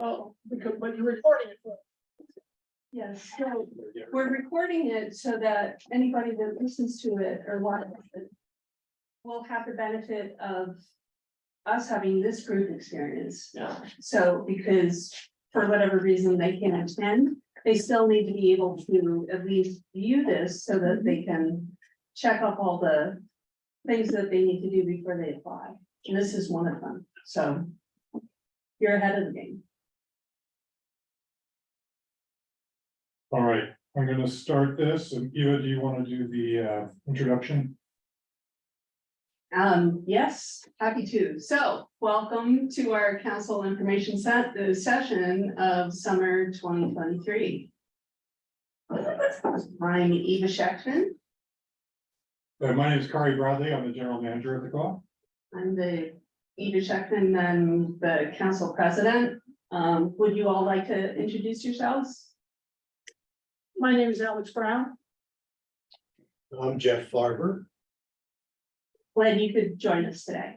Oh, because, but you're recording it for. Yes, so we're recording it so that anybody that listens to it or watches it will have the benefit of us having this group experience. Yeah. So because for whatever reason they can't attend, they still need to be able to at least view this so that they can check off all the things that they need to do before they apply. And this is one of them. So you're ahead of the game. All right, I'm gonna start this, and Eva, do you wanna do the introduction? Yes, happy to. So welcome to our council information session of summer 2023. I'm Eva Schechtman. My name is Kari Bradley, I'm the general manager of the co-op. I'm the Eva Schechtman, and the council president. Would you all like to introduce yourselves? My name is Alex Brown. I'm Jeff Farber. Glad you could join us today.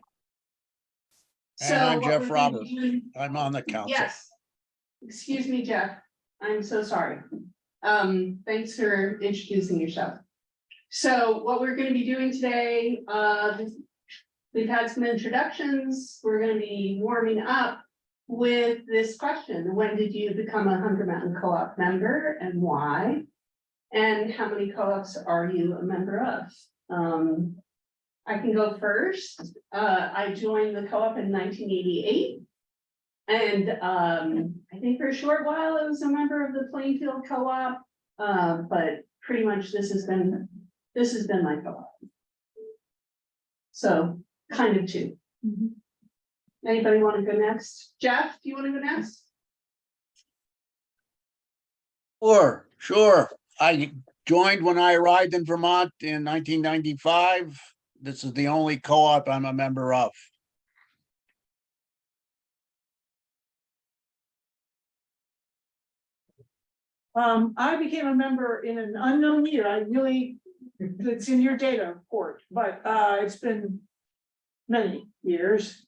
And I'm what Jeff we're gonna Roberts. do- I'm on the council. Yes. Excuse me, Jeff. I'm so sorry. Thanks for introducing yourself. So what we're gonna be doing today, we've had some introductions. We're gonna be warming up with this question. When did you become a Hunger Mountain Co-op member and why? And how many co-ops are you a member of? I can go first. I joined the co-op in 1988. And I think for a short while I was a member of the Plainfield Co-op. But pretty much this has been my co-op. So kind of two. Anybody want to go next? Jeff, do you want to go next? Sure. I joined when I arrived in Vermont in 1995. This is the only co-op I'm a member of. I became a member in an unknown year. It's in your data report, but it's been many years.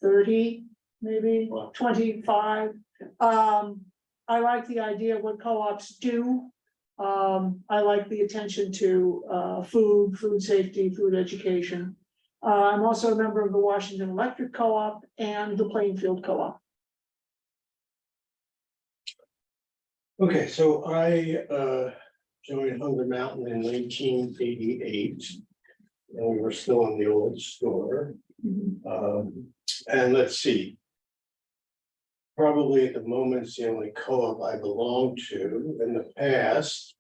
30, maybe 25. I like the idea of what co-ops do. I like the attention to food safety, food education. I'm also a member of the Washington Electric Co-op and the Plainfield Co-op. Okay, so I joined Hunger Mountain in 1988. And we were still in the old store. And let's see. Probably at the moment, it's the only co-op I belong to. In the past,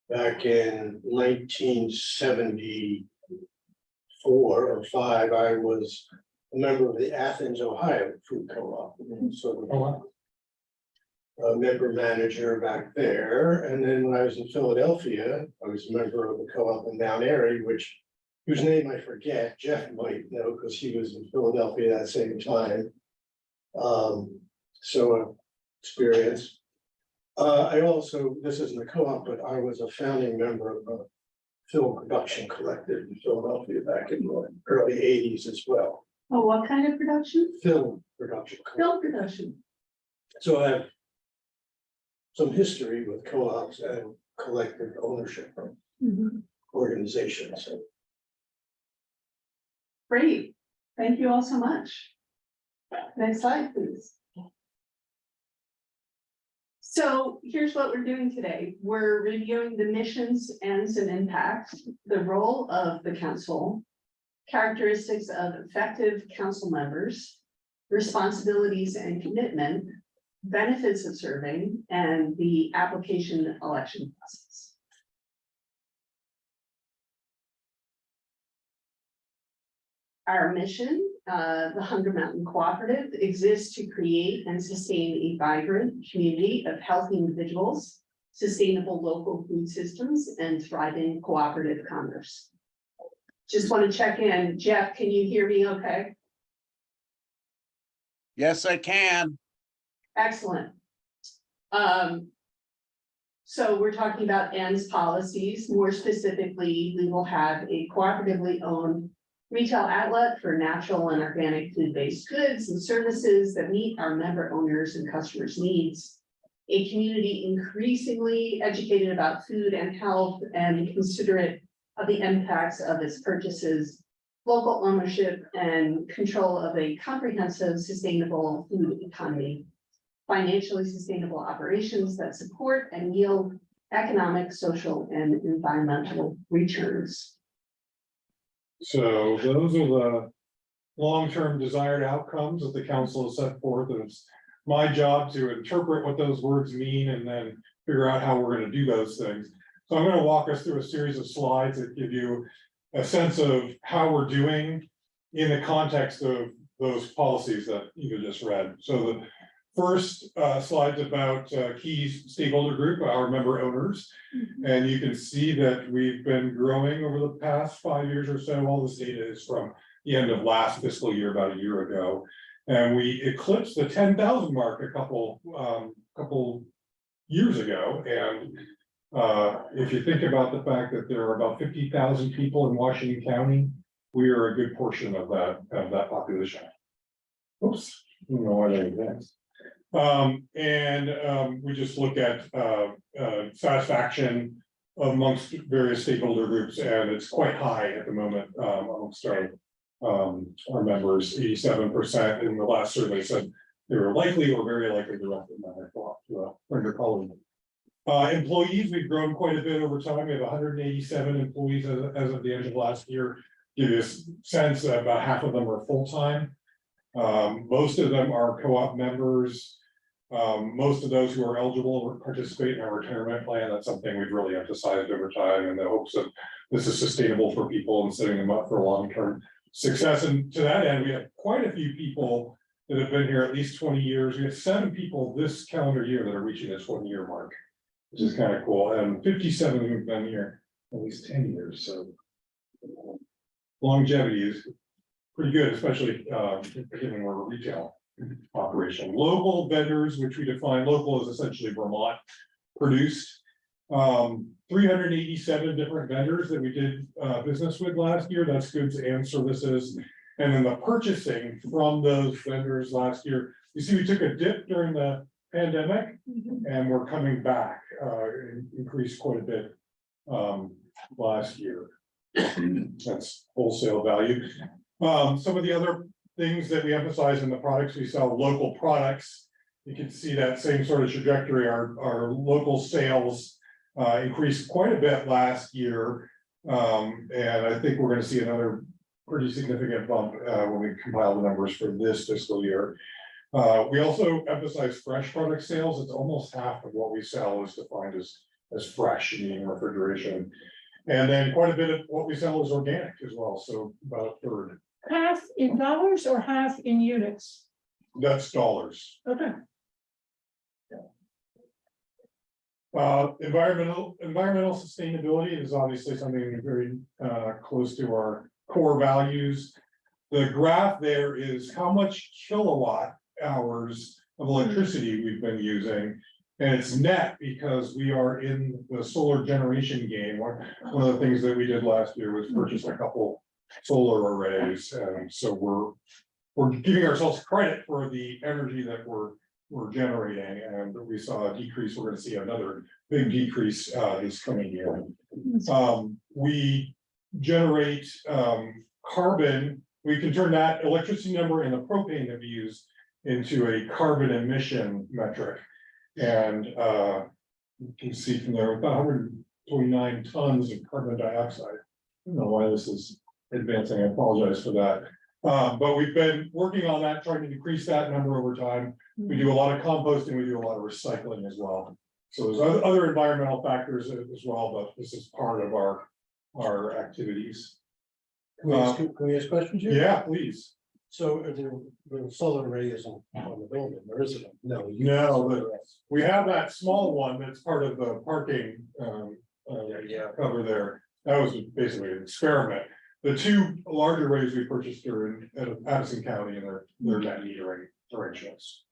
back in 1974 or 5, I was a member of the Athens, Ohio Food Co-op. So Oh, wow. a member manager back there. And then when I was in Philadelphia, I was a member of the co-op in Mount Airy, whose name I forget. Jeff might know because he was in Philadelphia at that same time. So experience. I also, this isn't a co-op, but I was a founding member of a film production collective in Philadelphia back in the early 80s as well. Oh, what kind of production? Film production. Film production. So I have some history with co-ops and collective ownership organizations. Great. Thank you all so much. Next slide, please. So here's what we're doing today. We're reviewing the missions, ends, and impacts, the role of the council, characteristics of effective council members, responsibilities and commitment, benefits of serving, and the application election process. Our mission, the Hunger Mountain Cooperative, exists to create and sustain a vibrant community of healthy individuals, sustainable local food systems, and thriving cooperative commerce. Just want to check in. Jeff, can you hear me okay? Yes, I can. Excellent. So we're talking about ends policies. More specifically, we will have a cooperatively owned retail outlet for natural and organic food-based goods and services that meet our member owners and customers' needs. A community increasingly educated about food and health and considerate of the impacts of its purchases, local ownership and control of a comprehensive, sustainable food economy, financially sustainable operations that support and yield economic, social, and environmental returns. So those are the long-term desired outcomes that the council has set forth, and it's my job to interpret what those words mean and then figure out how we're gonna do those things. So I'm gonna walk us through a series of slides that give you a sense of how we're doing in the context of those policies that you just read. So the first slide's about key stakeholder group, our member owners. And you can see that we've been growing over the past 5 years or so. All this data is from the end of last fiscal year, about a year ago. And we eclipsed the 10,000 mark a couple years ago. And if you think about the fact that there are about 50,000 people in Washington County, we are a good portion of that population. Oops, I don't know why that is. We just look at satisfaction amongst various stakeholder groups, and it's quite high at the moment amongst our members. 87% in the last survey said they were likely or very likely to recommend their friend or colleague. Employees, we've grown quite a bit over time. We have 187 employees as of the end of last year. Give you a sense that about half of them are full-time. Most of them are co-op members. Most of those who are eligible will participate in our retirement plan. That's something we've really emphasized over time in the hopes that this is sustainable for people and setting them up for long-term success. And to that end, we have quite a few people that have been here at least 20 years. We have 7 people this calendar year that are reaching the 20-year mark, which is kind of cool. And 57 who've been here at least 10 years. So longevity is pretty good, especially given we're a retail operation. Local vendors, which we define local as essentially Vermont produced. 387 different vendors that we did business with last year. That's goods and services. And then the purchasing from those vendors last year, you see we took a dip during the pandemic and we're coming back, increased quite a bit last year. That's wholesale value. Some of the other things that we emphasize in the products we sell, local products. You can see that same sort of trajectory. Our local sales increased quite a bit last year. And I think we're going to see another pretty significant bump when we compile the numbers for this fiscal year. We also emphasize fresh product sales. It's almost half of what we sell is defined as fresh, meaning refrigeration. And then quite a bit of what we sell is organic as well. So about a third. Half in dollars or half in units? That's dollars. Okay. Environmental sustainability is obviously something very close to our core values. The graph there is how much kilowatt hours of electricity we've been using. And it's net because we are in the solar generation game. One of the things that we did last year was purchase a couple solar arrays. And so we're giving ourselves credit for the energy that we're generating, and we saw a decrease. We're going to see another big decrease this coming year. We generate carbon. We can turn that electricity number and the propane that we use into a carbon emission metric. And you can see from there about 129 tons of carbon dioxide. I don't know why this is advancing. I apologize for that. But we've been working on that, trying to decrease that number over time. We do a lot of composting, we do a lot of recycling as well. So there's other environmental factors as well, but this is part of our activities. Can we ask questions here? Yeah, please. So the solar array isn't on the building, or is it? No. No, but we have that small one that's part of the parking cover there. That was basically an experiment. The 2 larger arrays we purchased are in Addison County, and they're net metering arrangements.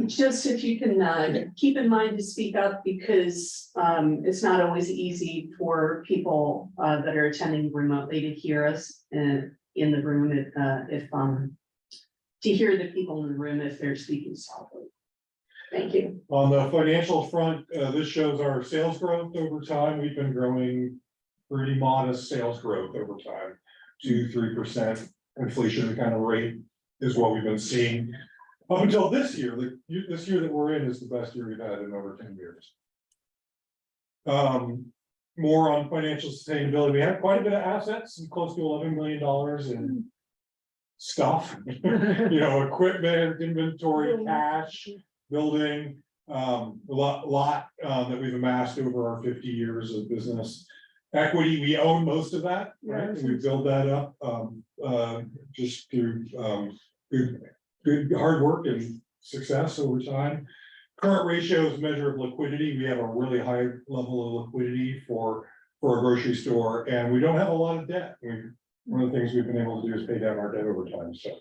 Just if you can, keep in mind to speak up because, it's not always easy for people, that are attending remotely to hear us, in the room, to hear the people in the room if they're speaking softly. Thank you. On the financial front, this shows our sales growth over time. We've been growing pretty modest sales growth over time. 2-3% inflation kind of rate is what we've been seeing. Up until this year, this year that we're in is the best year we've had in over 10 years. More on financial sustainability. We have quite a bit of assets, close to $11 million in stuff, you know, equipment, inventory, cash, building, a lot that we've amassed over our 50 years of business. Equity, we own most of that, right? And we build that up, just through, good hard work and success over time. Current ratio is a measure of liquidity. We have a really high level of liquidity for a grocery store, and we don't have a lot of debt. One of the things we've been able to do is pay down our debt over time, so.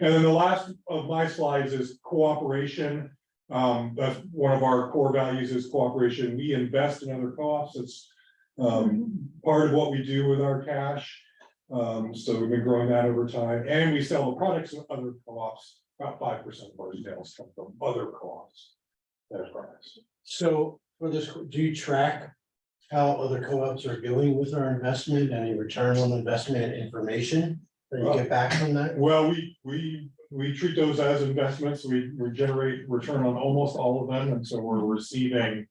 And then the last of my slides is cooperation. That's one of our core values is cooperation. We invest in other co-ops. It's part of what we do with our cash. So we've been growing that over time, and we sell the products of other co-ops. About 5% of our sales come from other co-ops. Their products. So for this, do you track how other co-ops are doing with our investment, any return on investment information that you get back from that? Well, we treat those as investments. We generate return on almost all of them, and so we're receiving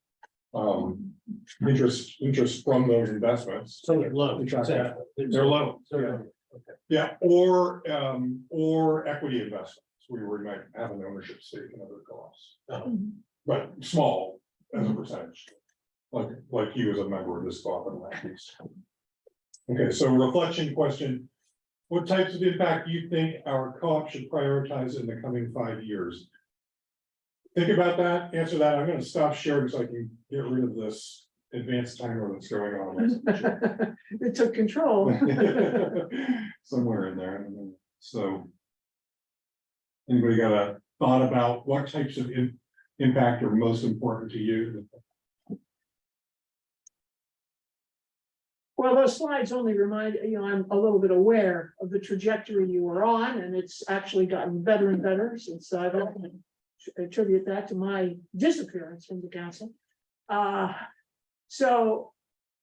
interest from those investments. So they're low. They're low. Yeah, or equity investments. We might have an ownership stake in other co-ops. But small as a percentage, like he was a member of this co-op in that case. Okay, so reflection question. What types of impact do you think our co-op should prioritize in the coming 5 years? Think about that, answer that. I'm gonna stop sharing so I can get rid of this advanced timer that's going on. It took control. Somewhere in there, so. Anybody got a thought about what types of impact are most important to you? Well, those slides only remind, I'm a little bit aware of the trajectory you were on, and it's actually gotten better and better since I've attribute that to my disappearance from the council. So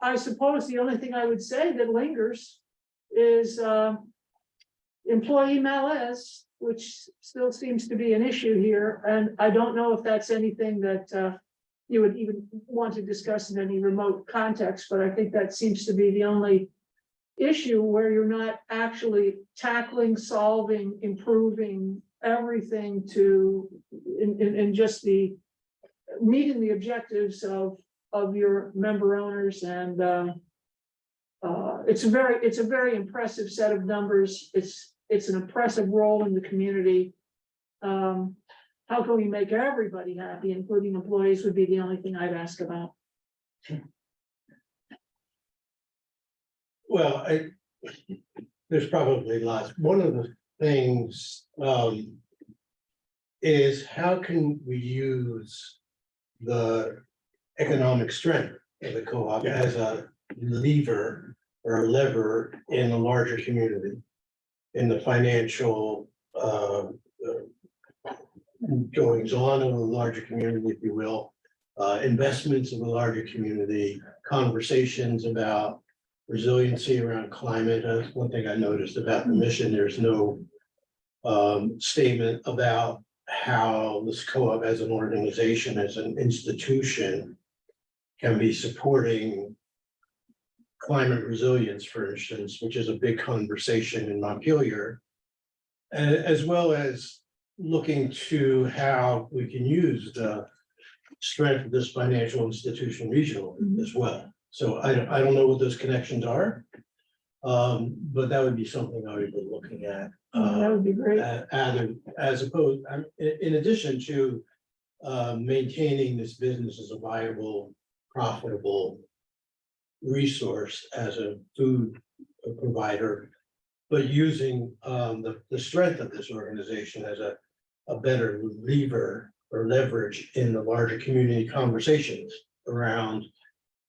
I suppose the only thing I would say that lingers is employee malaise, which still seems to be an issue here. And I don't know if that's anything that you would even want to discuss in any remote context, but I think that seems to be the only issue where you're not actually tackling, solving, improving everything to in just the meeting the objectives of your member owners. And it's a very impressive set of numbers. It's an impressive role in the community. How can we make everybody happy, including employees, would be the only thing I'd ask about. Well, there's probably lots. One of the things is how can we use the economic strength of the co-op as a lever or a lever in a larger community, in the financial goings on of a larger community, if you will, investments of a larger community, conversations about resiliency around climate. That's one thing I noticed about the mission. There's no statement about how this co-op as an organization, as an institution, can be supporting climate resilience, for instance, which is a big conversation in Montpelier, as well as looking to how we can use the strength of this financial institution regionally as well. So I don't know what those connections are, but that would be something I would be looking at. That would be great. As opposed, in addition to maintaining this business as a viable, profitable resource as a food provider, but using the strength of this organization as a better lever or leverage in the larger community conversations around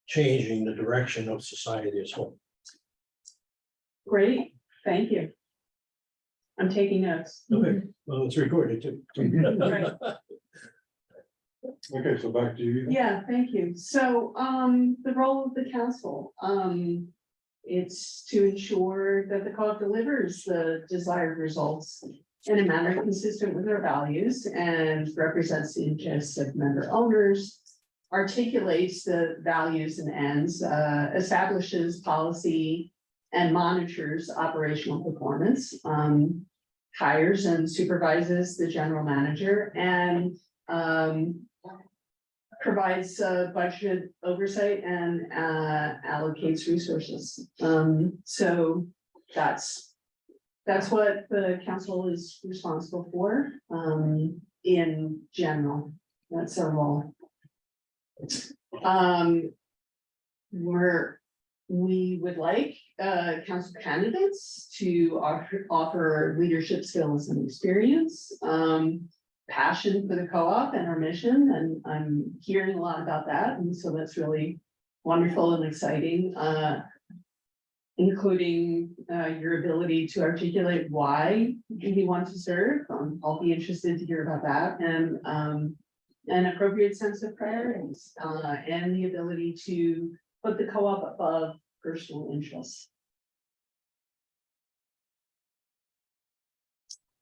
changing the direction of society as a whole. Great, thank you. I'm taking notes. Okay, well, it's recorded too. Okay, so back to you. Yeah, thank you. So, the role of the council, it's to ensure that the co-op delivers the desired results in a manner consistent with our values and represents the interests of member owners, articulates the values and ends, establishes policy and monitors operational performance, hires and supervises the general manager, and provides budget oversight and allocates resources. So that's what the council is responsible for, in general. That's our role. We would like council candidates to offer leadership skills and experience, passion for the co-op and our mission, and I'm hearing a lot about that, and so that's really wonderful and exciting. Including your ability to articulate why you want to serve. I'll be interested to hear about that, and an appropriate sense of priorities, and the ability to put the co-op above personal interests.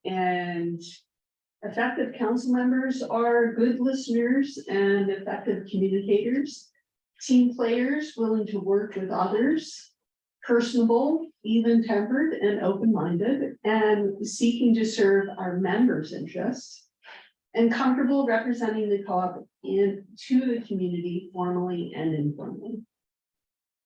And effective council members are good listeners and effective communicators, team players willing to work with others, personable, even-tempered, and open-minded, and seeking to serve our members' interests, and comfortable representing the co-op to the community formally and informally.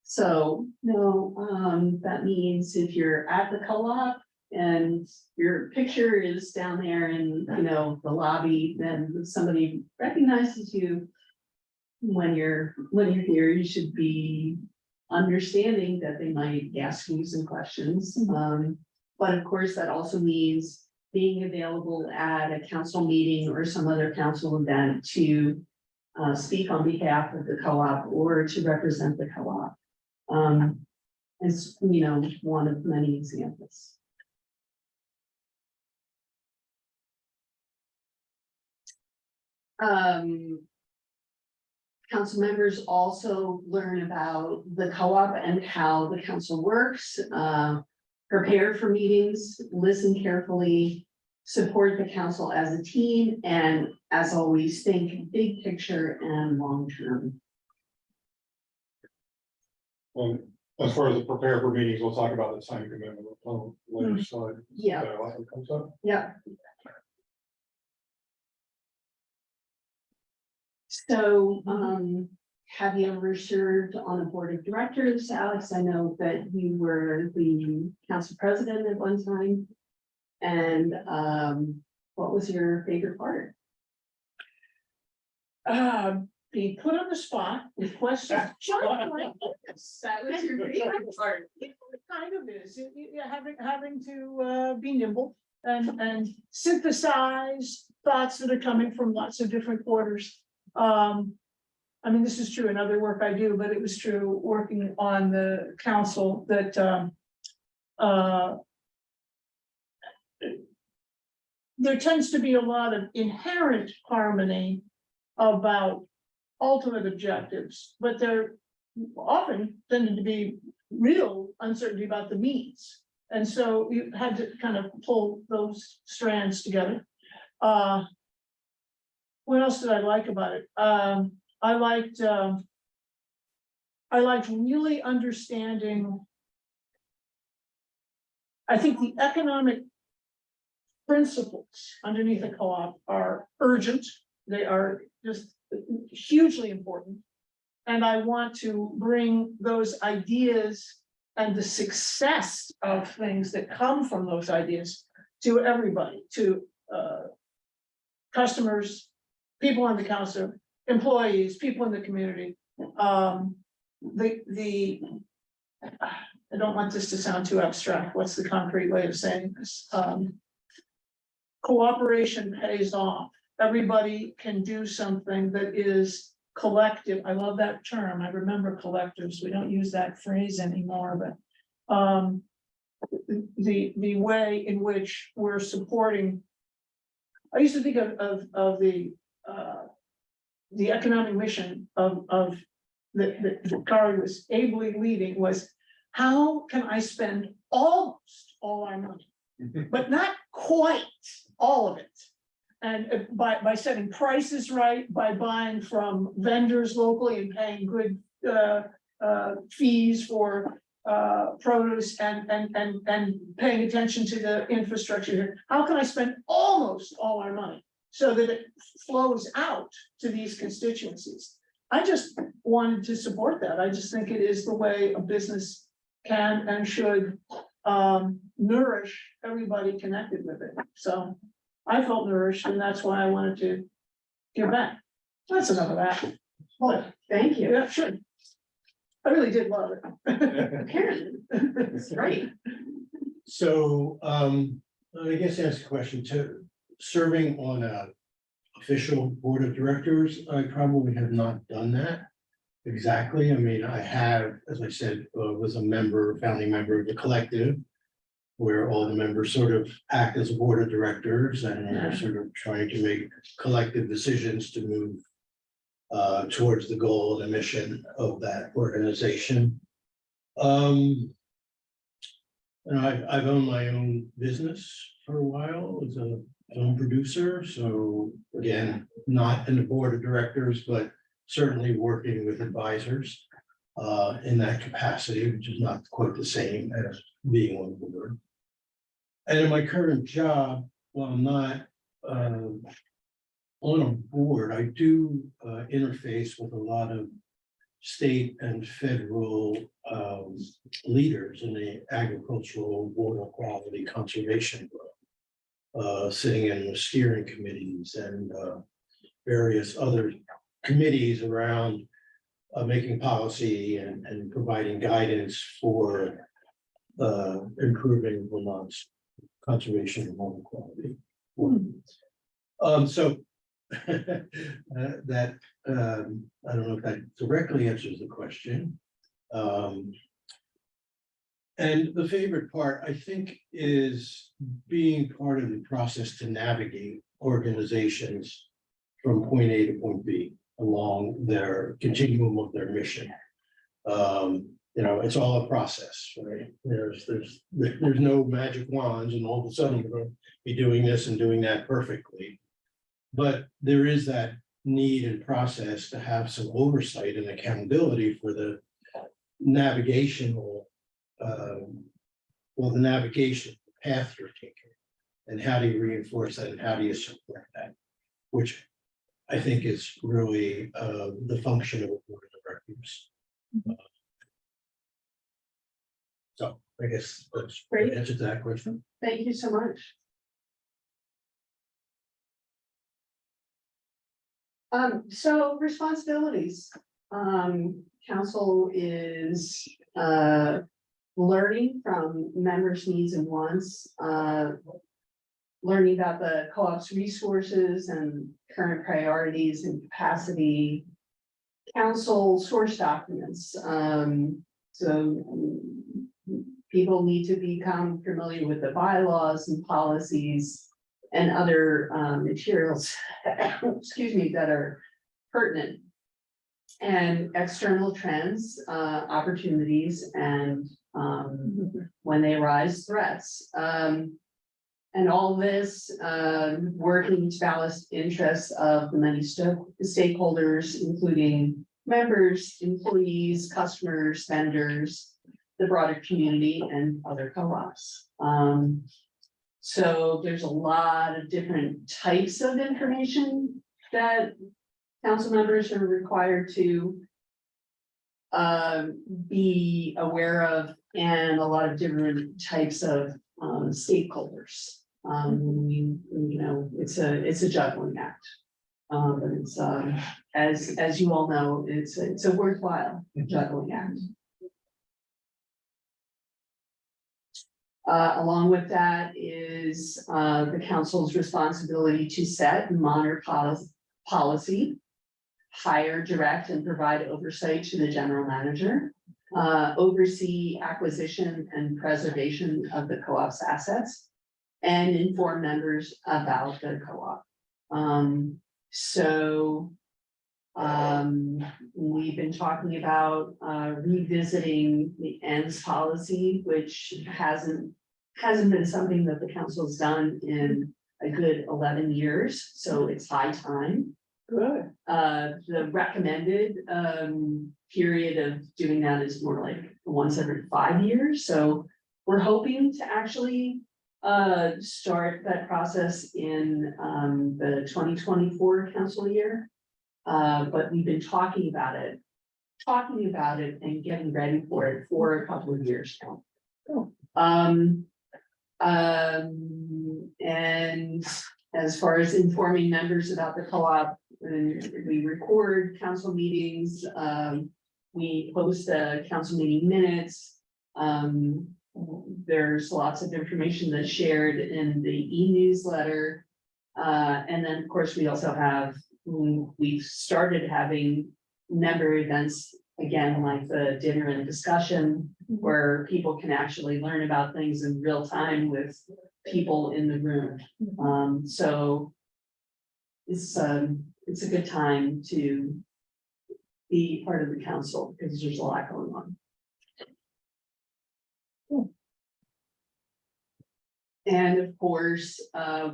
So, that means if you're at the co-op and your picture is down there in, the lobby, then somebody recognizes you. When you're here, you should be understanding that they might ask you some questions. But of course, that also means being available at a council meeting or some other council event to speak on behalf of the co-op or to represent the co-op. As one of many examples. Council members also learn about the co-op and how the council works, prepare for meetings, listen carefully, support the council as a team, and as always, think big picture and long-term. As far as the prepare for meetings, we'll talk about the time commitment on the later slide. Yeah. That also comes up. Yeah. So, have you ever served on a board of directors, Alex? I know that you were the council president at one time. And, what was your favorite part? Being put on the spot with questions. That was your favorite part. It kind of is, having to be nimble and synthesize thoughts that are coming from lots of different quarters. I mean, this is true in other work I do, but it was true working on the council that there tends to be a lot of inherent harmony about ultimate objectives, but there often tended to be real uncertainty about the means. And so you had to kind of pull those strands together. What else did I like about it? I liked really understanding. I think the economic principles underneath the co-op are urgent. They are just hugely important. And I want to bring those ideas and the success of things that come from those ideas to everybody, to customers, people on the council, employees, people in the community. I don't want this to sound too abstract. What's the concrete way of saying this? Cooperation pays off. everybody can do something that is collective. I love that term. I remember collectives. We don't use that phrase anymore, but the way in which we're supporting. I used to think of the economic mission of that Kari was ably leading was, how can I spend almost all our money, but not quite all of it? And by setting prices right, by buying from vendors locally and paying good fees for produce and paying attention to the infrastructure here. How can I spend almost all our money so that it flows out to these constituencies? I just wanted to support that. I just think it is the way a business can and should nourish everybody connected with it. So I felt nourished, and that's why I wanted to give back. That's enough of that. Well, thank you. Yeah, sure. I really did love it. Apparently, it's great. So, I guess ask a question to serving on a official board of directors, I probably have not done that. Exactly, I mean, I have, as I said, was a member, founding member of the collective. Where all the members sort of act as a board of directors and are sort of trying to make collective decisions to move towards the goal and the mission of that organization. And I've owned my own business for a while as a film producer, so again, not in the board of directors, but certainly working with advisors in that capacity, which is not quite the same as being on the board. And in my current job, while I'm not on a board, I do interface with a lot of state and federal leaders in the agricultural water quality conservation world, sitting in the steering committees and various other committees around making policy and providing guidance for improving Vermont's conservation and water quality. So that I don't know if that directly answers the question. And the favorite part, I think, is being part of the process to navigate organizations from point A to point B along their continuum of their mission. You know, it's all a process, right? There's no magic wands and all of a sudden we're going to be doing this and doing that perfectly. But there is that need and process to have some oversight and accountability for the navigational, the navigation path you're taking. And how do you reinforce that and how do you support that? Which I think is really the function of a board of directors. So I guess that's Great. the answer to that question. Thank you so much. So responsibilities. Council is learning from members' needs and wants, learning about the co-op's resources and current priorities and capacity. Council source documents. So people need to become familiar with the bylaws and policies and other materials, excuse me, that are pertinent. And external trends, opportunities, and when they arise, threats. And all this working to balance interests of the many stakeholders, including members, employees, customers, vendors, the broader community, and other co-ops. So there's a lot of different types of information that council members are required to be aware of, and a lot of different types of stakeholders. You know, it's a juggling act. But it's as you all know, it's a worthwhile juggling act. Along with that is the council's responsibility to set and monitor policy, hire, direct, and provide oversight to the general manager, oversee acquisition and preservation of the co-op's assets, and inform members about the co-op. We've been talking about revisiting the ends policy, which hasn't been something that the council's done in a good 11 years, so it's high time. Good. The recommended period of doing that is more like once every 5 years, so we're hoping to actually start that process in the 2024 council year. But we've been talking about it and getting ready for it for a couple of years now. Cool. And as far as informing members about the co-op, we record council meetings, we post council meeting minutes. There's lots of information that's shared in the e-newsletter. And then, of course, we also have, we've started having member events again, like the dinner and discussion, where people can actually learn about things in real time with people in the room. So it's a good time to be part of the council because there's a lot going on. And of course,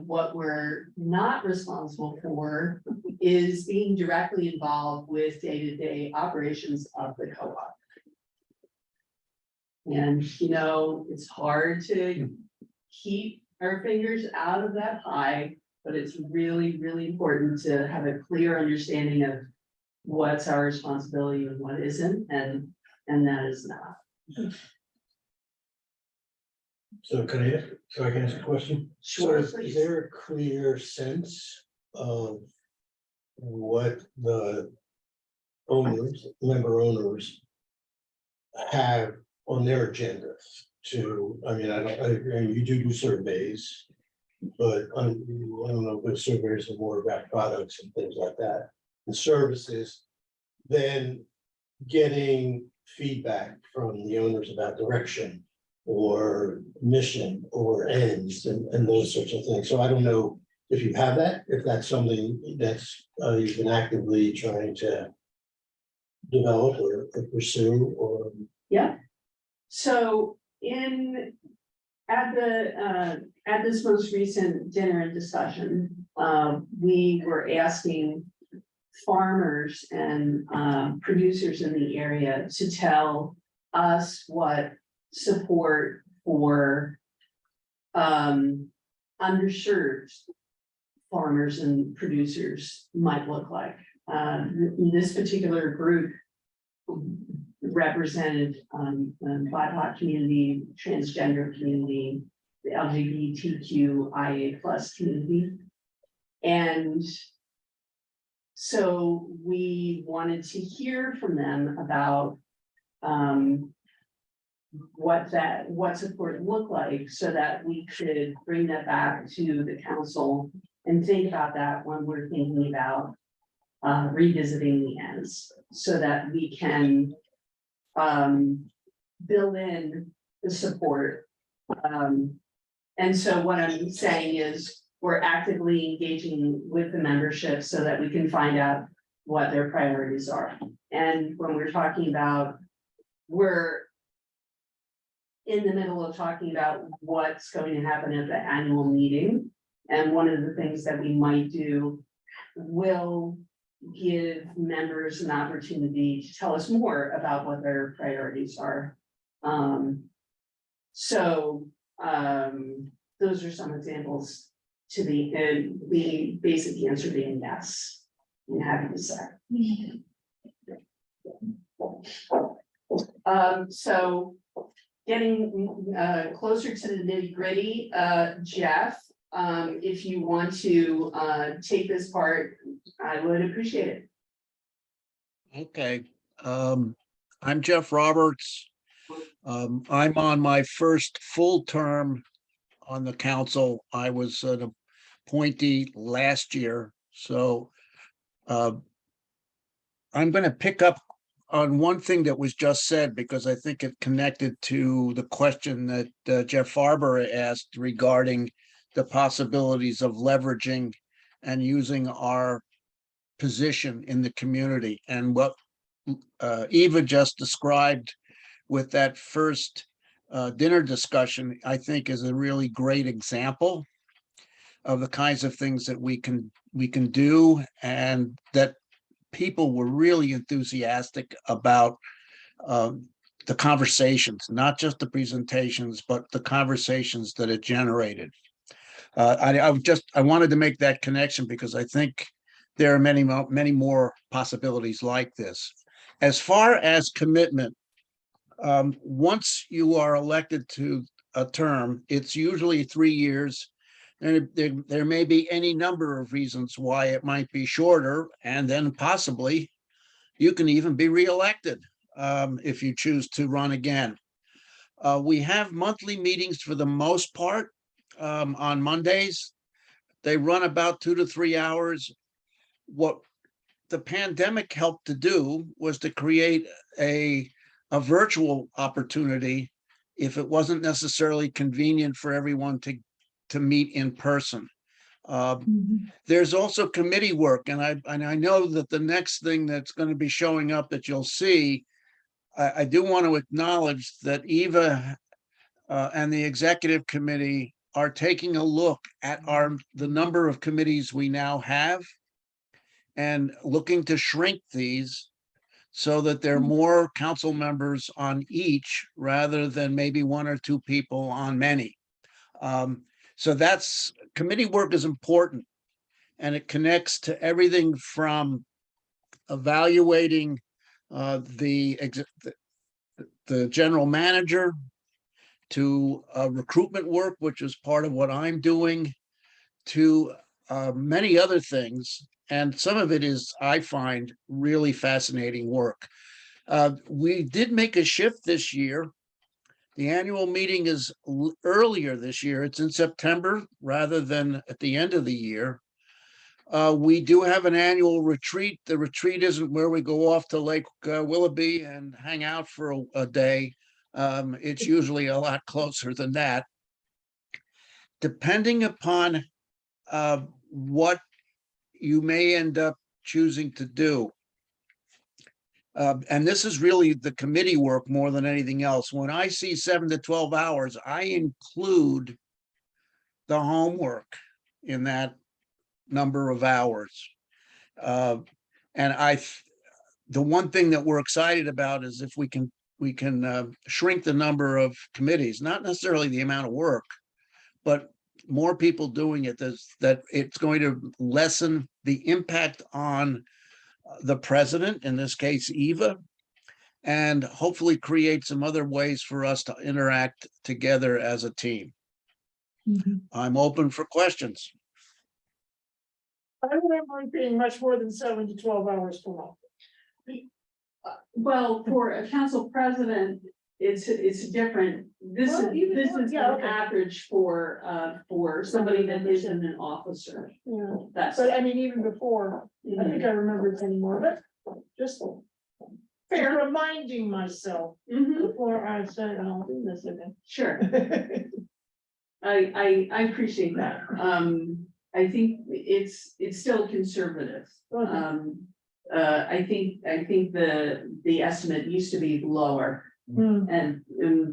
what we're not responsible for is being directly involved with day-to-day operations of the co-op. And, you know, it's hard to keep our fingers out of that pie, but it's really, really important to have a clear understanding of what's our responsibility and what isn't, and that is not. So can I ask a question? Sure, So please. is there a clear sense of what the member owners have on their agendas to, I mean, you do surveys, but I don't know if surveys are more about products and things like that, and services, then getting feedback from the owners about direction or mission or ends and those sorts of things. So I don't know if you have that, if that's something that's you've been actively trying to develop or pursue or. Yeah. So at this most recent dinner and discussion, we were asking farmers and producers in the area to tell us what support for underserved farmers and producers might look like. This particular group represented the BIPOC community, transgender community, the LGBTQIA+ community. And so we wanted to hear from them about what support looked like, so that we could bring that back to the council and think about that when we're thinking about revisiting the ends, so that we can build in the support. And so what I'm saying is we're actively engaging with the membership so that we can find out what their priorities are. And when we're talking about, we're in the middle of talking about what's going to happen at the annual meeting. And one of the things that we might do will give members an opportunity to tell us more about what their priorities are. Those are some examples to the basic answer being yes. I'm happy to say. So getting closer to the nitty-gritty, Jeff, if you want to take this part, I would appreciate it. Okay, I'm Jeff Roberts. I'm on my first full term on the council. I was an appointee last year, so I'm going to pick up on one thing that was just said because I think it connected to the question that Jeff Farber asked regarding the possibilities of leveraging and using our position in the community. And what Eva just described with that first dinner discussion, I think is a really great example of the kinds of things that we can do, and that people were really enthusiastic about the conversations, not just the presentations, but the conversations that it generated. I wanted to make that connection because I think there are many more possibilities like this. As far as commitment, once you are elected to a term, it's usually 3 years. And there may be any number of reasons why it might be shorter, and then possibly you can even be reelected if you choose to run again. We have monthly meetings for the most part on Mondays. They run about 2 to 3 hours. What the pandemic helped to do was to create a virtual opportunity if it wasn't necessarily convenient for everyone to meet in person. There's also committee work, and I know that the next thing that's going to be showing up that you'll see, I do want to acknowledge that Eva and the executive committee are taking a look at the number of committees we now have and looking to shrink these so that there are more council members on each rather than maybe 1 or 2 people on many. So that's committee work is important, and it connects to everything from evaluating the general manager to recruitment work, which is part of what I'm doing, to many other things. And some of it is, I find, really fascinating work. We did make a shift this year. The annual meeting is earlier this year. It's in September rather than at the end of the year. We do have an annual retreat. The retreat isn't where we go off to Lake Willoughby and hang out for a day. It's usually a lot closer than that. Depending upon what you may end up choosing to do. And this is really the committee work more than anything else. When I see 7 to 12 hours, I include the homework in that number of hours. And the one thing that we're excited about is if we can shrink the number of committees, not necessarily the amount of work, but more people doing it, that it's going to lessen the impact on the president, in this case, Eva, and hopefully create some other ways for us to interact together as a team. I'm open for questions. I remember it being much more than 7 to 12 hours per month. Well, for a council president, it's different. This Well, even is more, the yeah, okay. average for somebody that isn't an officer. Yeah, That's. but I mean, even before, I think I remember it anymore, but just reminding myself Mhm, before I said, I'll do this again. sure, I appreciate that. I think it's still conservative. Okay. I think the estimate used to be lower. Hmm. And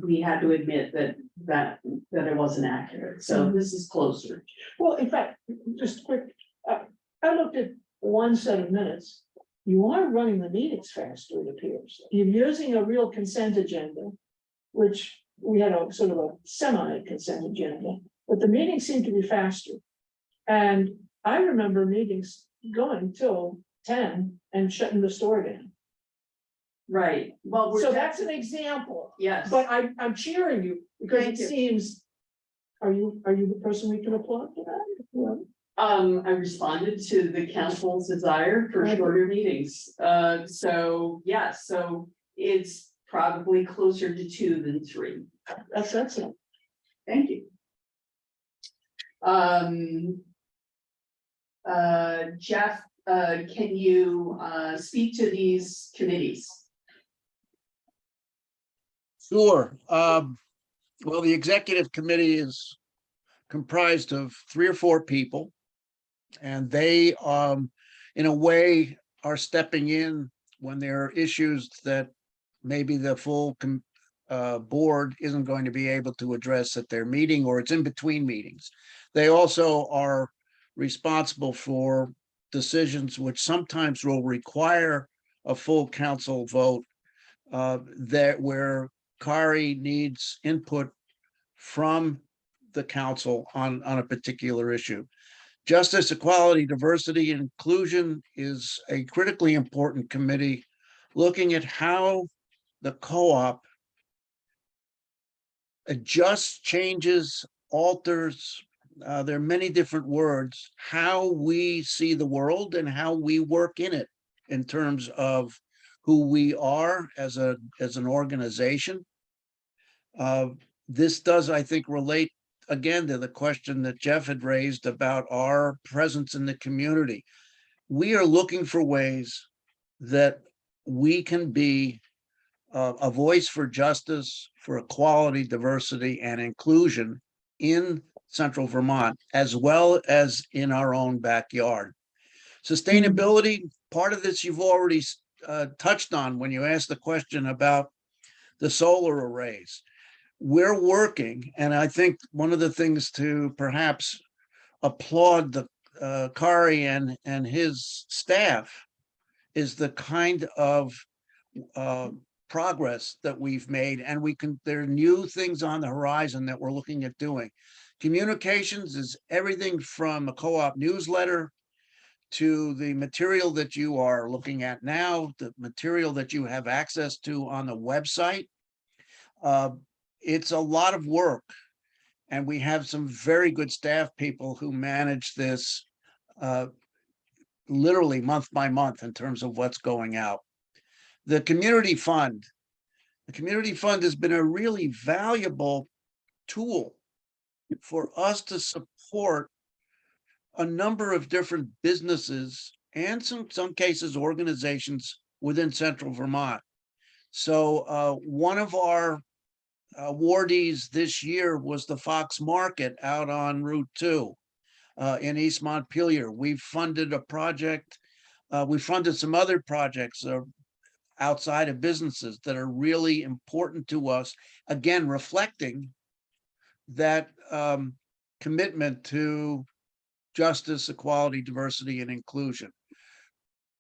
we had to admit that it wasn't accurate, so this is closer. Well, in fact, just quick, I looked at one set of minutes. You are running the meetings faster, it appears. You're using a real consent agenda, which we had a sort of a semi-consent agenda, but the meetings seem to be faster. And I remember meetings going till 10 and shutting the store down. Right, well, So that's an example, yes, but I'm cheering you because it Thank you. seems, are you the person we can applaud for that? Well, I responded to the council's desire for Okay. shorter meetings, so, yes, so it's probably closer to 2 than 3. That's excellent. Thank you. Jeff, can you speak to these committees? Sure. Well, the executive committee is comprised of 3 or 4 people. And they, in a way, are stepping in when there are issues that maybe the full board isn't going to be able to address at their meeting, or it's in between meetings. They also are responsible for decisions which sometimes will require a full council vote, that where Kari needs input from the council on a particular issue. Justice, Equality, Diversity, and Inclusion is a critically important committee looking at how the co-op adjusts, changes, alters, there are many different words, how we see the world and how we work in it in terms of who we are as an organization. This does, I think, relate again to the question that Jeff had raised about our presence in the community. We are looking for ways that we can be a voice for justice, for equality, diversity, and inclusion in Central Vermont, as well as in our own backyard. Sustainability, part of this you've already touched on when you asked the question about the solar arrays. We're working, and I think one of the things to perhaps applaud the Kari and his staff is the kind of progress that we've made, and there are new things on the horizon that we're looking at doing. Communications is everything from a co-op newsletter to the material that you are looking at now, the material that you have access to on the website. It's a lot of work, and we have some very good staff people who manage this literally month by month in terms of what's going out. The community fund has been a really valuable tool for us to support a number of different businesses and some cases organizations within Central Vermont. So one of our awardees this year was the Fox Market out on Route 2 in East Montpelier. We've funded a project, we funded some other projects outside of businesses that are really important to us, again, reflecting that commitment to justice, equality, diversity, and inclusion.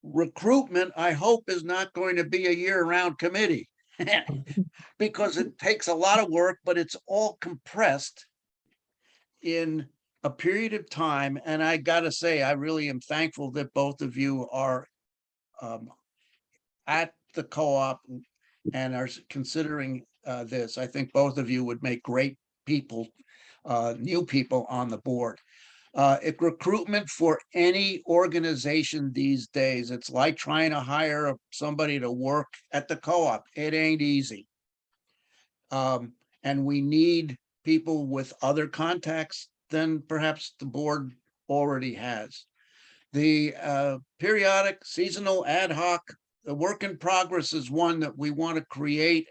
Recruitment, I hope, is not going to be a year-round committee because it takes a lot of work, but it's all compressed in a period of time. And I gotta say, I really am thankful that both of you are at the co-op and are considering this. I think both of you would make great people, new people on the board. Recruitment for any organization these days, it's like trying to hire somebody to work at the co-op. It ain't easy. And we need people with other contacts than perhaps the board already has. The periodic, seasonal, ad hoc, the work in progress is one that we want to create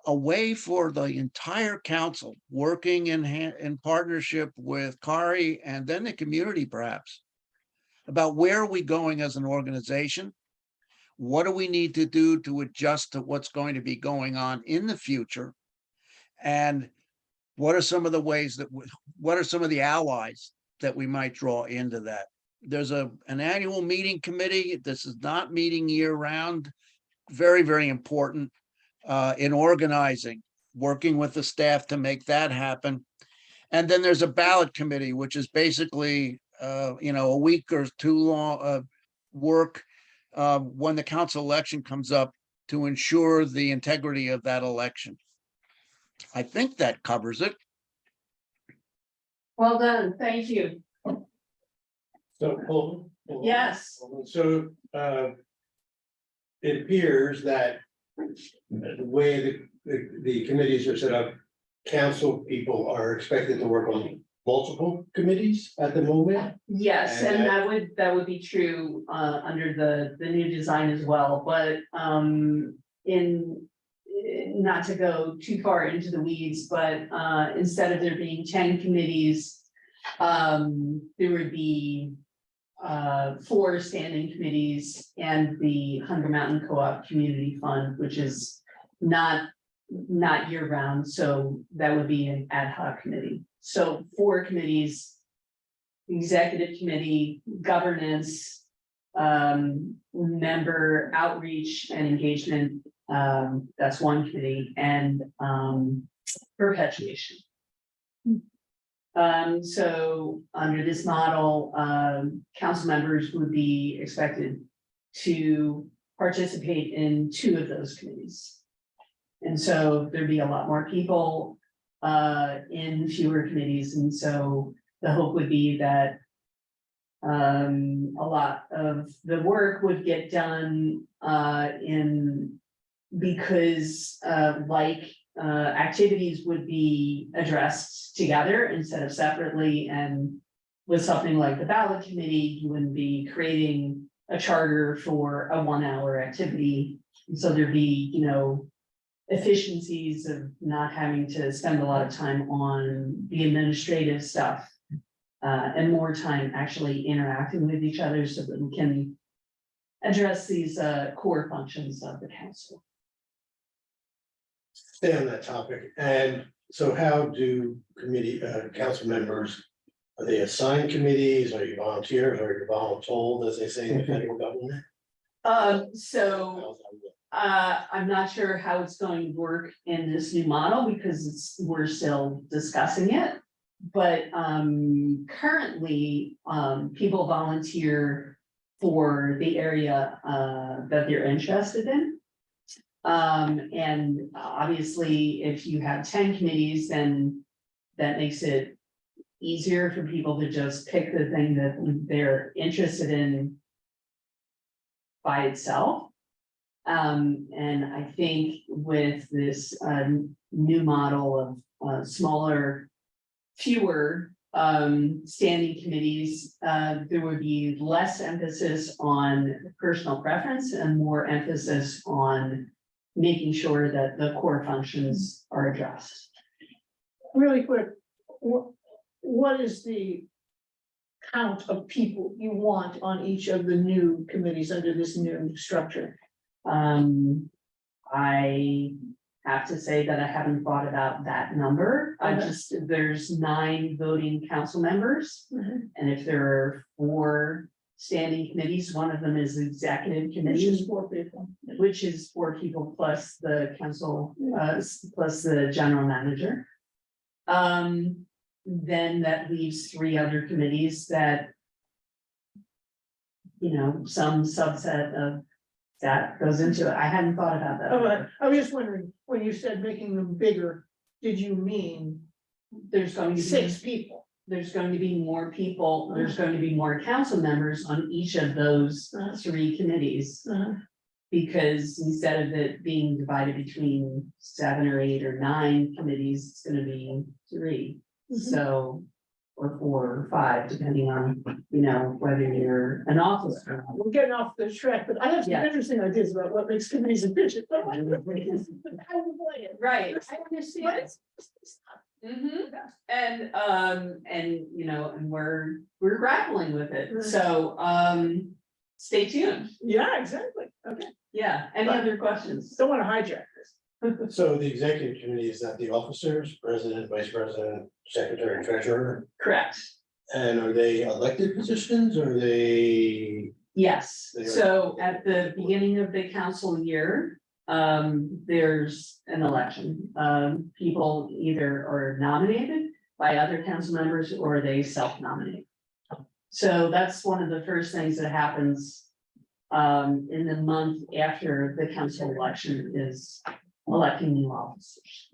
a way for the entire council, working in partnership with Kari and then the community perhaps, about where are we going as an organization? What do we need to do to adjust to what's going to be going on in the future? And what are some of the ways that, what are some of the allies that we might draw into that? There's an annual meeting committee. This is not meeting year round. Very, very important in organizing, working with the staff to make that happen. And then there's a ballot committee, which is basically, a week or two long work when the council election comes up to ensure the integrity of that election. I think that covers it. Well done, thank you. So, hold on. Yes. So, it appears that the way the committees are set up, council people are expected to work on multiple committees at the moment. Yes, And and that would be true under the new design as well, but in. Not to go too far into the weeds, but instead of there being 10 committees. There would be 4 standing committees and the Hunger Mountain Co-op Community Fund, which is not year round, so that would be an ad hoc committee. So 4 committees. Executive committee, governance, member outreach and engagement, that's one committee, and perpetuation. So under this model, council members would be expected to participate in 2 of those committees. And so there'd be a lot more people in fewer committees, and so the hope would be that a lot of the work would get done because activities would be addressed together instead of separately, and with something like the ballot committee, you wouldn't be creating a charter for a 1-hour activity. So there'd be, efficiencies of not having to spend a lot of time on the administrative stuff. And more time actually interacting with each other so that we can address these core functions of the council. Stay on that topic, and so how do council members, are they assigned committees, are you volunteers, are you voluntold, as they say in the federal government? So I'm not sure how it's going to work in this new model because we're still discussing it. But currently, people volunteer for the area that they're interested in. And obviously, if you have 10 committees, then that makes it easier for people to just pick the thing that they're interested in by itself. And I think with this new model of smaller, fewer standing committees, there would be less emphasis on personal preference and more emphasis on making sure that the core functions are addressed. Really quick, what is the count of people you want on each of the new committees under this new structure? I have to say that I haven't thought about that number. There's 9 voting council members. Mhm. And if there are 4 standing committees, one of them is the executive Which committee, is 4 people. which is 4 people plus the council, plus the general manager. Then that leaves 3 other committees that, some subset of that goes into it. I hadn't thought about that. Oh, I was just wondering, when you said making them bigger, did you mean There's going to be 6 people? There's going to be more people, there's going to be more council members on each of those 3 committees. Because instead of it being divided between 7 or 8 or 9 committees, it's gonna be 3. So, or 4 or 5, depending on, whether you're an officer. We're getting off the track, but I have some Yeah. interesting ideas about what makes committees efficient. Right, I understand. And we're grappling with it, so, stay tuned. Yeah, exactly. Okay, Yeah, any other questions? don't want to hijack this. So the executive committee is that the officers, president, vice president, secretary, and treasurer, Correct, and are they elected positions, or are they? yes, They are- so at the beginning of the council year, there's an election. People either are nominated by other council members or they self-nominate. So that's one of the first things that happens in the month after the council election is electing new officers.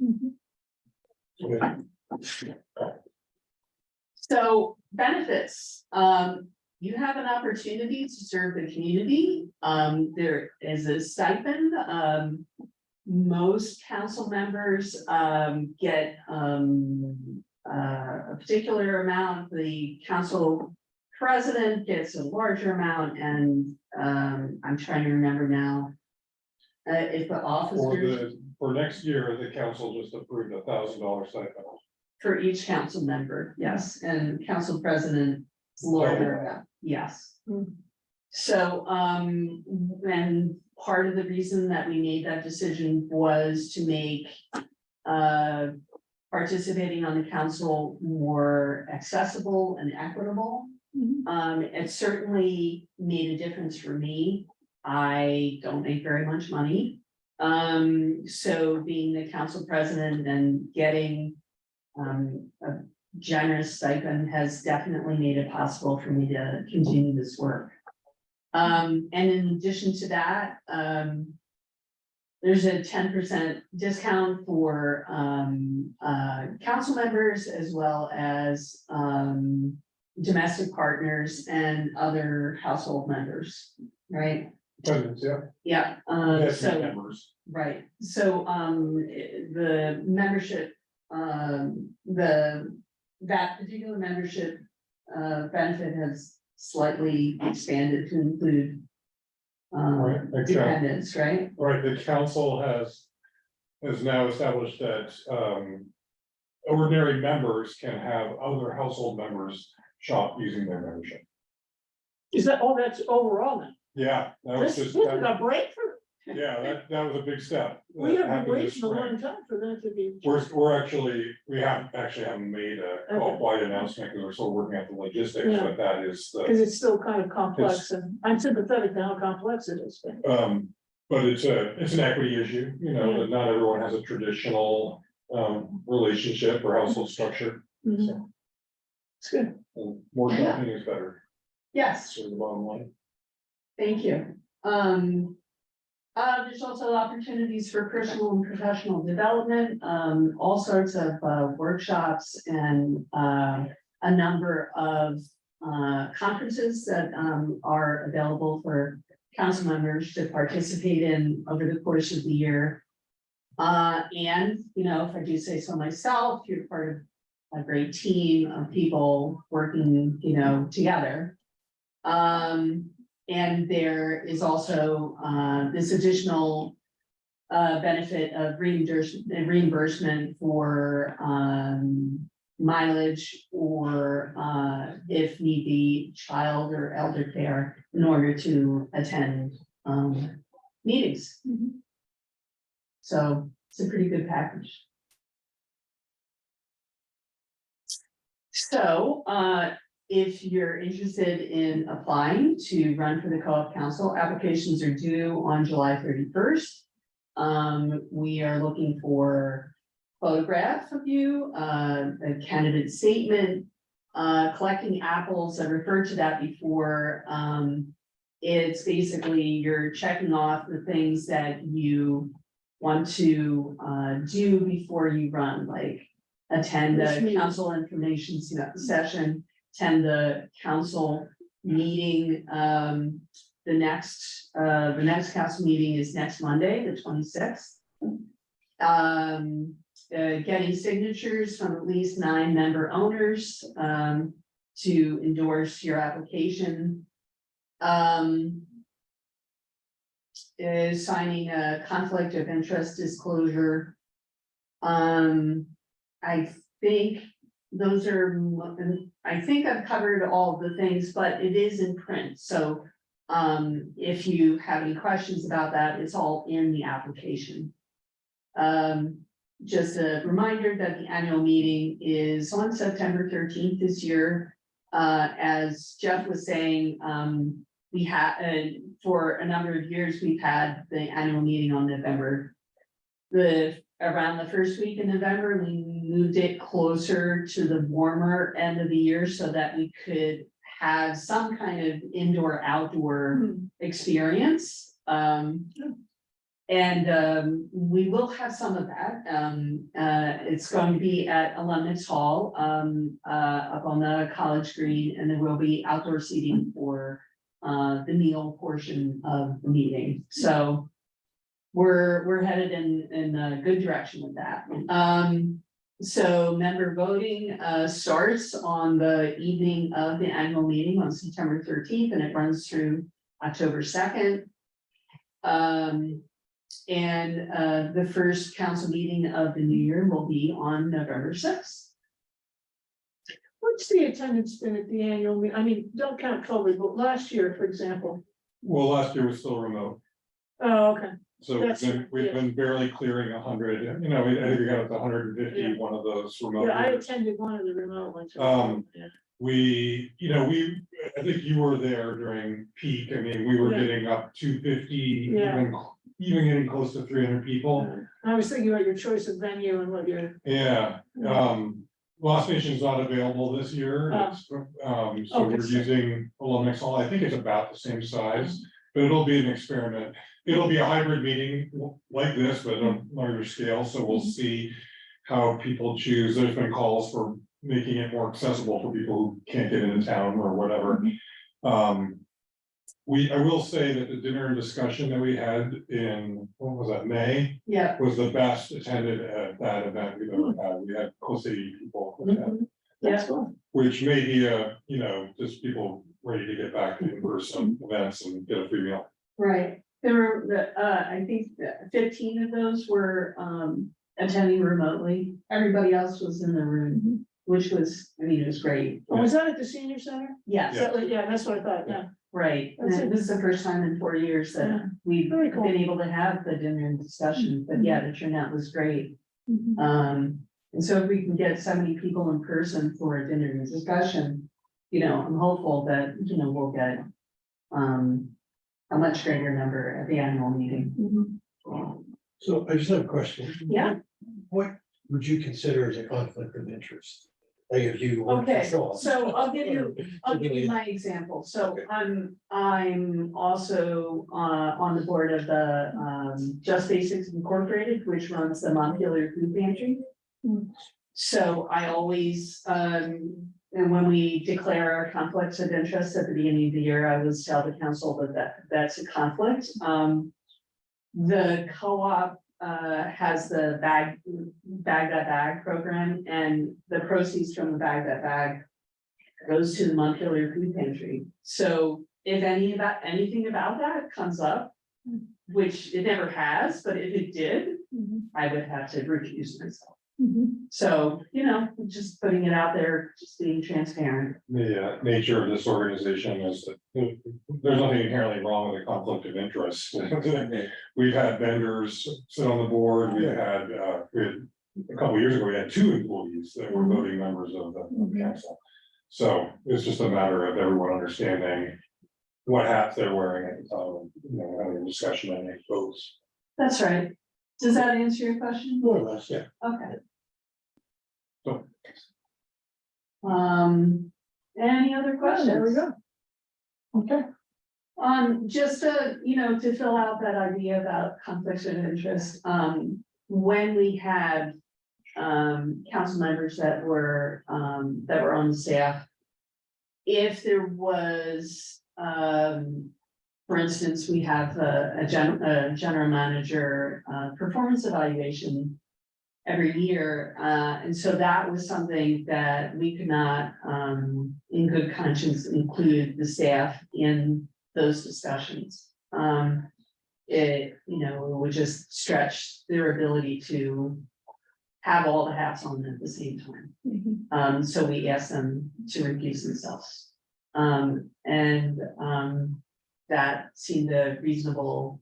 So benefits, you have an opportunity to serve the community. There is a stipend most council members, get, a particular amount, the council president gets a larger amount, and, I'm trying to remember now. If the officers, For next year, the council just approved $1,000 stipend. for each council member, yes, and council president, larger amount, yes. Hmm. So, and part of the reason that we made that decision was to make, participating on the council more accessible and equitable. Mhm. It certainly made a difference for me. I don't make very much money. So being the council president and getting, a generous stipend has definitely made it possible for me to continue this work. And in addition to that, there's a 10% discount for council members as well as domestic partners and other household members, right? Presidents, yeah. Yeah, Yes, so, members. right, so the membership, that particular membership benefit has slightly expanded to include Right, exactly. dependents, right? Right, the council has now established that, ordinary members can have other household members shop using their membership. Is that, oh, that's overall then? Yeah, that was This just, is a breakthrough. yeah, that was a big step. We That have happened been this waiting a spring. long time for that to be. We're actually, we haven't made a wide announcement because we're still working out the logistics, Yeah. but that is the. Because it's still kind of complex and I'm sympathetic to how complex it is. But it's an equity issue, you know, that not everyone has a traditional relationship or household structure. Mhm. It's good. And more shopping is better, Yes, so the bottom line. thank you. There's also opportunities for personal and professional development, all sorts of workshops and a number of conferences that are available for council members to participate in over the course of the year. And, you know, if I do say so myself, you're part of a great team of people working, you know, together. And there is also this additional benefit of reimbursement for mileage or if need be, child or elder care in order to attend meetings. Mhm. So it's a pretty good package. So if you're interested in applying to run for the co-op council, applications are due on July 31st. We are looking for photograph of you, a candidate statement, collecting apples. I referred to that before. It's basically you're checking off the things that you want to do before you run, like attend Which a means- council information session, attend the council meeting. The next council meeting is next Monday, the 26th. Getting signatures from at least 9 member owners to endorse your application. Is signing a conflict of interest disclosure. I think those are, I think I've covered all the things, but it is in print, so. If you have any questions about that, it's all in the application. Just a reminder that the annual meeting is on September 13th this year. As Jeff was saying, we had, for a number of years, we've had the annual meeting on November. Around the first week in November, we moved it closer to the warmer end of the year so that we could have some kind of indoor-outdoor Mhm. experience. And we will have some of that. It's going to be at Alumnus Hall, up on the College Green, and there will be outdoor seating for the meal portion of the meeting. So we're headed in a good direction with that. So member voting starts on the evening of the annual meeting on September 13th, and it runs through October 2nd. The first council meeting of the new year will be on November 6th. What's the attendance been at the annual meeting? I mean, don't count COVID, but last year, for example. Well, last year was still remote, Oh, okay. so we've been barely clearing 100, you know, I think we got up to 150, Yeah. one of those remote. Yeah, I years. attended one of the remote ones. Yeah. I think you were there during peak, I mean, we were Yeah. getting up to 50, Yeah. even getting close to 300 people. I was thinking about your choice of venue and what you're. Yeah, Lost Nation's not available this year, Oh. so we're Okay. using Olympics Hall, I think it's about the same size. But it'll be an experiment, it'll be a hybrid meeting like this, but on a larger scale, so we'll see. How people choose, there's been calls for making it more accessible for people who can't get into town or whatever. I will say that the dinner and discussion that we had in, what was that, May? Yeah. Was the best attended at that event we've ever had. We had close to 80 people, attend, That's cool. which may be just people ready to get back to in-person events and get a free meal. Right, there were, I think 15 of those were, attending remotely, everybody else was in the room, which was, I mean, it was great. Oh, was that at the senior center? Yes, Yeah, that's what I thought, yeah. right, That's and it. this is the first time in 4 years Yeah. that we've Very cool. been able to have the dinner and discussion, but yeah, the turnout was great. And so if we can get 70 people in person for a dinner and discussion, I'm hopeful that, we'll get, a much greater number at the annual meeting. So I just have a question. Yeah. What would you consider as a conflict of interest? Like if you. work for Okay, Shaw. so I'll give you my example. So Okay. I'm also on the board of the Just Basics Incorporated, which runs the Montpelier Food Pantry. So I always, and when we declare our conflicts of interest at the beginning of the year, I always tell the council that's a conflict. The co-op has the bag that bag program, and the proceeds from the bag that bag goes to the Montpelier Food Pantry. So if anything about that comes up, which it never has, but if it did, I would have to recuse myself. So, just putting it out there, just being transparent. The nature of this organization is that there's nothing inherently wrong with a conflict of interest. We've had vendors sit on the board, we had a couple years ago, we had 2 employees that were voting members of the council. So it's just a matter of everyone understanding what hats they're wearing at the time, having a discussion and make votes. That's right. Does that answer your question? More or less, yeah. Okay. So, Any other questions? There we go. Okay. Just to fill out that idea about conflicts of interest, when we had council members that were on the staff, if there was, for instance, we have a general manager performance evaluation every year, and so that was something that we could not, in good conscience, include the staff in those discussions. It would just stretch their ability to have all the hats on at the same time. So we asked them to recuse themselves. That seemed a reasonable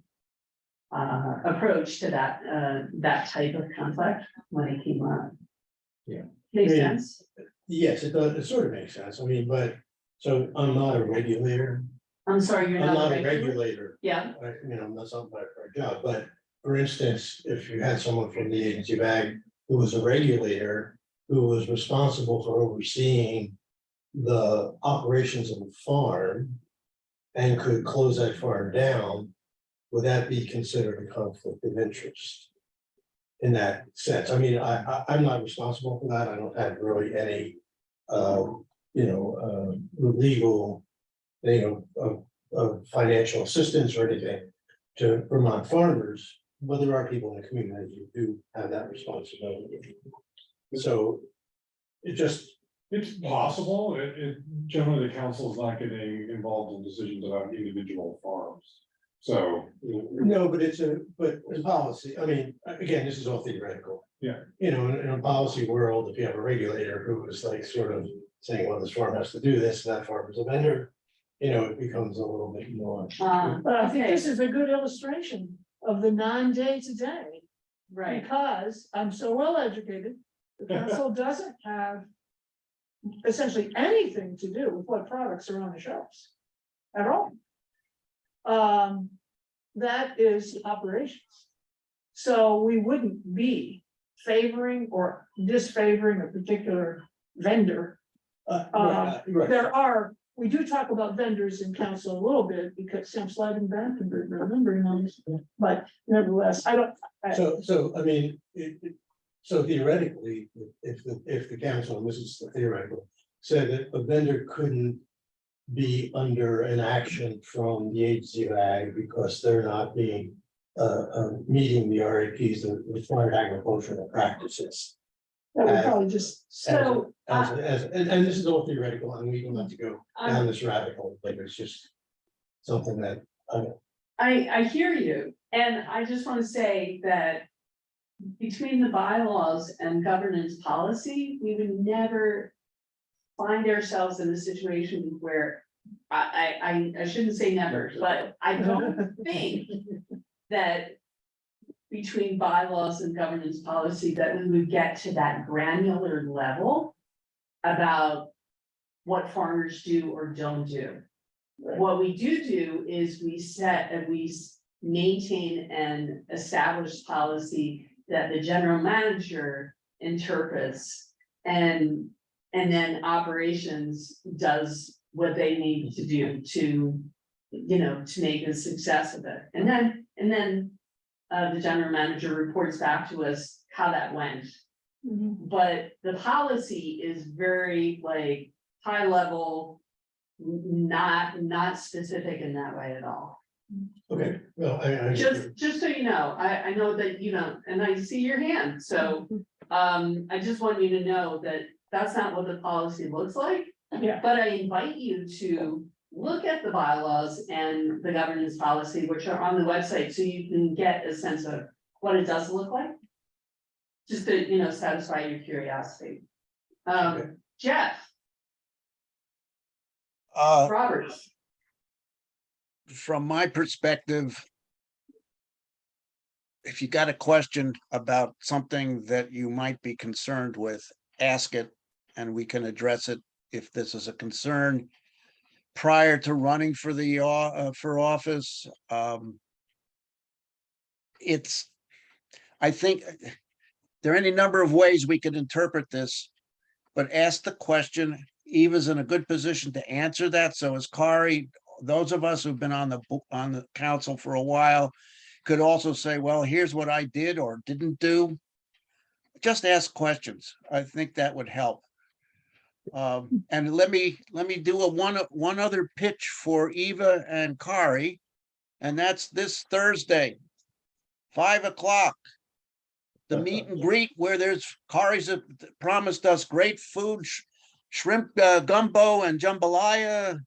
approach to that type of conflict when it came up. Yeah. Makes Yeah. sense? Yes, it does, it sort of makes sense, I mean, but, so I'm not a regulator, I'm sorry, you're I'm not not a a regular? regulator. Yeah, That's not my job, but for instance, if you had someone from the agency bag who was a regulator, who was responsible for overseeing the operations of a farm and could close that farm down, would that be considered a conflict of interest? In that sense, I mean, I'm not responsible for that, I don't have really any, legal, of financial assistance or anything to Vermont farmers, but there are people in the community who do have that responsibility. So it just, It's possible, generally the council is not getting involved in decisions about individual farms. So, no, but it's a policy. I mean, again, this is all theoretical. Yeah. You know, in a policy world, if you have a regulator who is like sort of saying, well, this farm has to do this, and that farm is a vendor. You know, it becomes a little bit more. But I think Okay. this is a good illustration of the 9 days a day. Right, Because I'm so well educated, the council doesn't have essentially anything to do with what products are on the shelves at all. That is operations. So we wouldn't be favoring or disfavoring a particular vendor. We do talk about vendors in council a little bit because Sam Sliding back and remembering on this, but nevertheless, I don't. So, I mean, so theoretically, if the council, and this is theoretical, said that a vendor couldn't be under an action from the agency of ag because they're not being, meeting the RAPs, the required agricultural practices. That would probably just, so, And this is all theoretical, and we don't have to go down this rabbit hole, but it's just something that, I hear you, and I just want to say that between the bylaws and governance policy, we would never find ourselves in a situation where I shouldn't say never, but I don't think that between bylaws and governance policy that we would get to that granular level about what farmers do or don't do. What we do is we set and we maintain and establish policy that the general manager interprets and then operations does what they need to do to, you know, to make a success of it. And then the general manager reports back to us how that went. But the policy is very like high level, not specific in that way at all. okay, well, I. Just so you know, I know that you don't, and I see your hand, so I just want you to know that that's not what the policy looks like. yeah, But I invite you to look at the bylaws and the governance policy, which are on the website, so you can get a sense of what it does look like. Just to, you know, satisfy your curiosity. Okay. Jeff Uh, Roberts, from my perspective, if you got a question about something that you might be concerned with, ask it and we can address it if this is a concern. Prior to running for the for office, I think there are any number of ways we could interpret this, but ask the question. Eva's in a good position to answer that. So is Kari. Those of us who've been on the council for a while could also say, well, here's what I did or didn't do. Just ask questions. I think that would help. And let me do one other pitch for Eva and Kari, and that's this Thursday, 5 o'clock. The meet and greet where Kari's promised us great food, shrimp gumbo and jambalaya.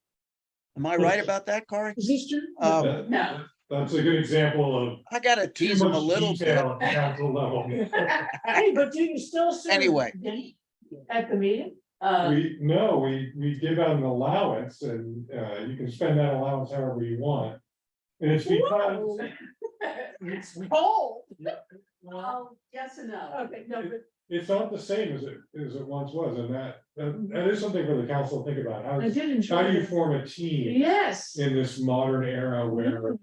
Am I right about that, Kari? is this true? no. That's a good example of I gotta too tease him a much little bit. detail at the council level. Hey, but do you still serve Anyway. dinner at the meeting? We give out an allowance and you can spend that allowance however you want. And it's because, It's cold. Well, yes and no. Okay, no, but it's not the same as it once was, and that is something for the council to think about. I did enjoy How do you it. form a team Yes. in this modern era where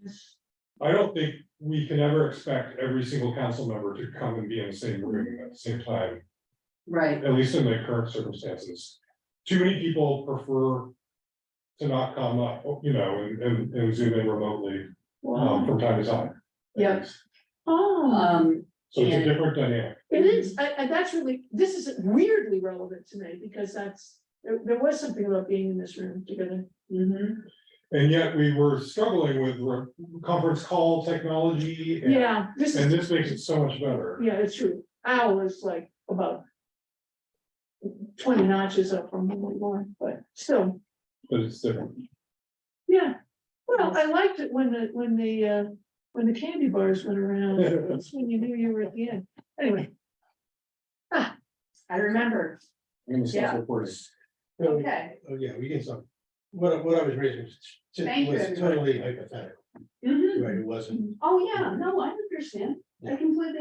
I don't think we can ever expect every single council member to come and be in the same room at the same time, Right, at least in the current circumstances. Too many people prefer to not come up, you know, and zoom in remotely Wow. from time to time. Yep. Oh, So it's a and- different dynamic. it is, and that's really, this is weirdly relevant to me because there was something about being in this room together. mhm. And yet we were struggling with conference call technology. and- Yeah, this And is, this makes it so much better. yeah, it's true. Ours like about 20 notches up from where we were, but still, But it's different. yeah. Well, I liked it when the candy bars went around. That's when you knew you were at the end. Anyway. I remember, And it's Yeah. self-reporting. okay. Oh, yeah, we can some, what I was raising Thank you, was everybody. totally hypothetical, Mhm. right, it wasn't. Oh, yeah, no, I understand, I completely